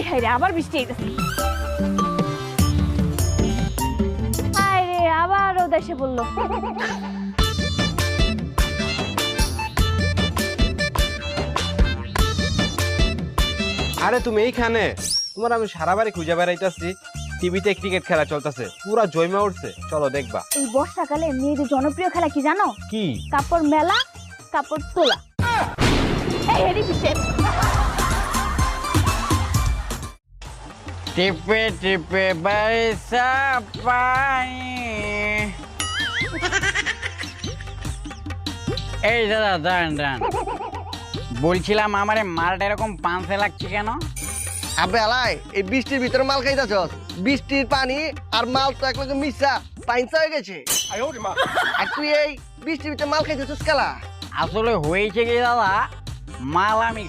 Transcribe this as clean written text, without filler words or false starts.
High high রে আবার বৃষ্টি আইতেছে। হাই রে আবার রোদ এসে পড়লো। আরে তুমি এইখানে? তোমার আমি সারা বাড়ি খুঁজে বেড়াইতেছি। টিভিতে ক্রিকেট খেলা চলতেছে, পুরা জয়মা উঠছে, চলো দেখবা। এই বর্ষাকালে মেয়েদের জনপ্রিয় খেলা কি জানো? কি? কাপড় মেলা, কাপড় তোলা। এই হেরি পিছে টিপে টিপে বর্ষা পানি। এই দাদা দাঁড়ান দাঁড়ান, বলছিলাম আমারে মালটা এরকম পাঁচে লাগছে কেন? আবে আলাই, এই বৃষ্টির ভিতরে মাল খাইতাছস? বৃষ্টির পানি আর মাল তো একলগে মিশা পাইনসা হয়ে গেছে। আর তুই এই বৃষ্টির ভিতরে মাল খাইতেছস কেলা? আসলে হয়েছে কি দাদা, মাল আমি খাই